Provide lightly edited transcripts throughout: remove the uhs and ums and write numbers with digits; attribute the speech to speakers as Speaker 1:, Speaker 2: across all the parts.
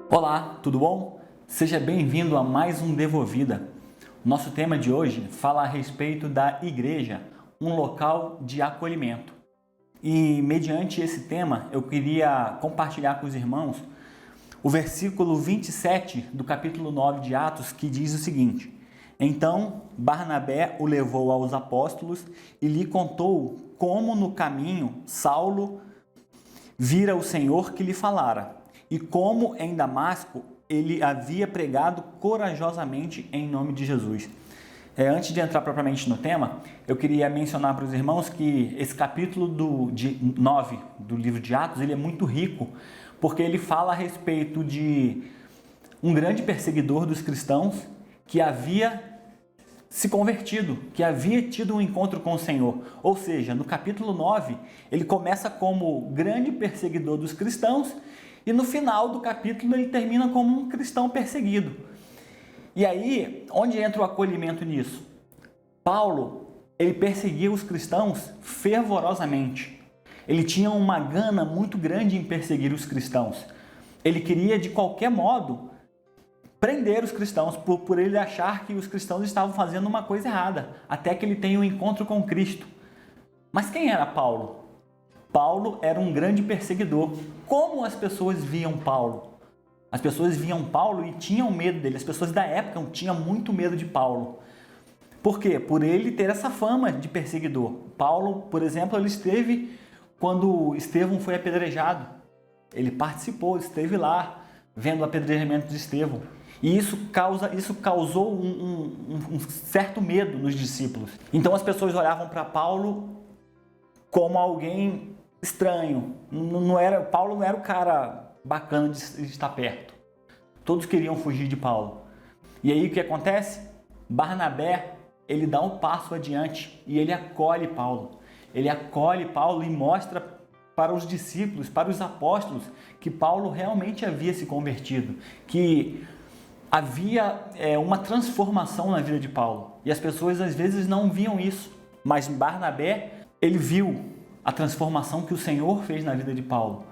Speaker 1: Olá, tudo bom? Seja bem-vindo a mais um Devovida. Nosso tema de hoje fala a respeito da igreja, um local de acolhimento. E mediante esse tema, eu queria compartilhar com os irmãos o versículo 27 do capítulo 9 de Atos, que diz o seguinte: Então Barnabé o levou aos apóstolos e lhe contou como no caminho Saulo vira o Senhor que lhe falara, e como em Damasco ele havia pregado corajosamente em nome de Jesus. Antes de entrar propriamente no tema, eu queria mencionar para os irmãos que esse capítulo 9 do livro de Atos, ele é muito rico, porque ele fala a respeito de um grande perseguidor dos cristãos que havia se convertido, que havia tido um encontro com o Senhor. Ou seja, no capítulo 9, ele começa como grande perseguidor dos cristãos e no final do capítulo ele termina como um cristão perseguido. E aí, onde entra o acolhimento nisso? Paulo, ele perseguia os cristãos fervorosamente. Ele tinha uma gana muito grande em perseguir os cristãos. Ele queria, de qualquer modo, prender os cristãos por ele achar que os cristãos estavam fazendo uma coisa errada, até que ele tenha um encontro com Cristo. Mas quem era Paulo? Paulo era um grande perseguidor. Como as pessoas viam Paulo? As pessoas viam Paulo e tinham medo dele. As pessoas da época tinham muito medo de Paulo. Por quê? Por ele ter essa fama de perseguidor. Paulo, por exemplo, ele esteve quando Estevão foi apedrejado. Ele participou, esteve lá, vendo o apedrejamento de Estevão. E isso causou um certo medo nos discípulos. Então as pessoas olhavam para Paulo como alguém estranho. Paulo não era o cara bacana de estar perto. Todos queriam fugir de Paulo. E aí o que acontece? Barnabé, ele dá um passo adiante e ele acolhe Paulo. Ele acolhe Paulo e mostra para os discípulos, para os apóstolos, que Paulo realmente havia se convertido, que havia uma transformação na vida de Paulo. E as pessoas às vezes não viam isso, mas Barnabé, ele viu a transformação que o Senhor fez na vida de Paulo.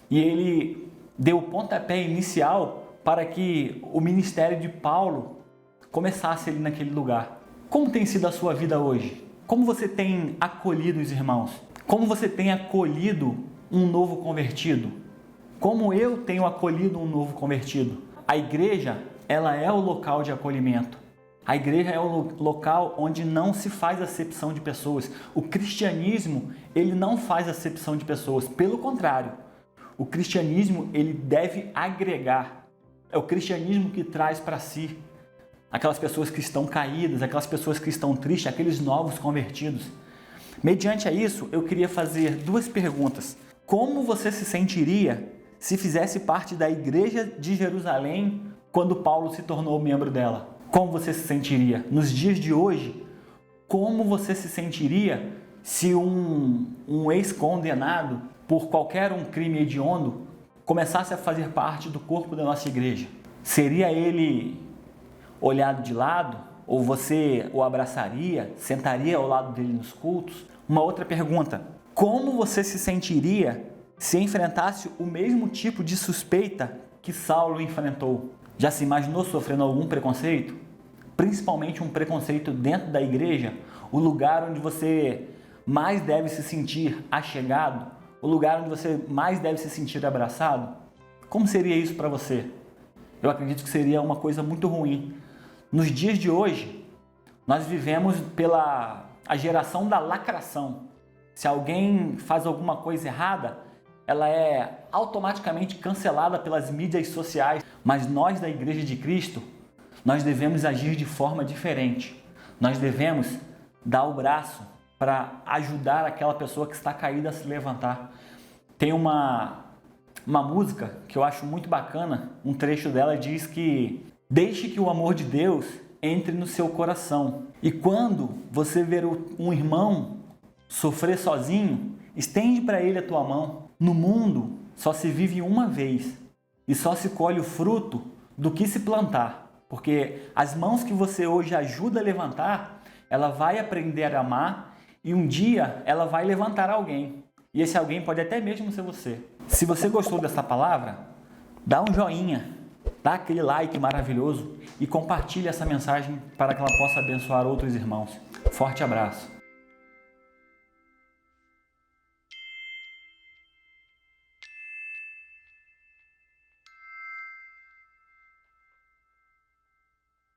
Speaker 1: E ele deu o pontapé inicial para que o ministério de Paulo começasse ali naquele lugar. Como tem sido a sua vida hoje? Como você tem acolhido os irmãos? Como você tem acolhido um novo convertido? Como eu tenho acolhido um novo convertido? A igreja, ela é o local de acolhimento. A igreja é o local onde não se faz acepção de pessoas. O cristianismo, ele não faz acepção de pessoas. Pelo contrário, o cristianismo, ele deve agregar. É o cristianismo que traz para si aquelas pessoas que estão caídas, aquelas pessoas que estão tristes, aqueles novos convertidos. Mediante a isso, eu queria fazer duas perguntas. Como você se sentiria se fizesse parte da igreja de Jerusalém quando Paulo se tornou membro dela? Como você se sentiria? Nos dias de hoje, como você se sentiria se um ex-condenado por qualquer um crime hediondo começasse a fazer parte do corpo da nossa igreja? Seria ele olhado de lado? Ou você o abraçaria, sentaria ao lado dele nos cultos? Uma outra pergunta: como você se sentiria se enfrentasse o mesmo tipo de suspeita que Saulo enfrentou? Já se imaginou sofrendo algum preconceito? Principalmente um preconceito dentro da igreja, o lugar onde você mais deve se sentir achegado, o lugar onde você mais deve se sentir abraçado? Como seria isso para você? Eu acredito que seria uma coisa muito ruim. Nos dias de hoje, nós vivemos pela a geração da lacração. Se alguém faz alguma coisa errada, ela é automaticamente cancelada pelas mídias sociais. Mas nós da Igreja de Cristo, nós devemos agir de forma diferente. Nós devemos dar o braço para ajudar aquela pessoa que está caída a se levantar. Tem uma música que eu acho muito bacana, um trecho dela diz que deixe que o amor de Deus entre no seu coração. E quando você ver um irmão sofrer sozinho, estende para ele a tua mão. No mundo só se vive uma vez e só se colhe o fruto do que se plantar. Porque as mãos que você hoje ajuda a levantar, ela vai aprender a amar e um dia ela vai levantar alguém. E esse alguém pode até mesmo ser você. Se você gostou dessa palavra, dá um joinha, dá aquele like maravilhoso e compartilhe essa mensagem para que ela possa abençoar outros irmãos. Forte abraço!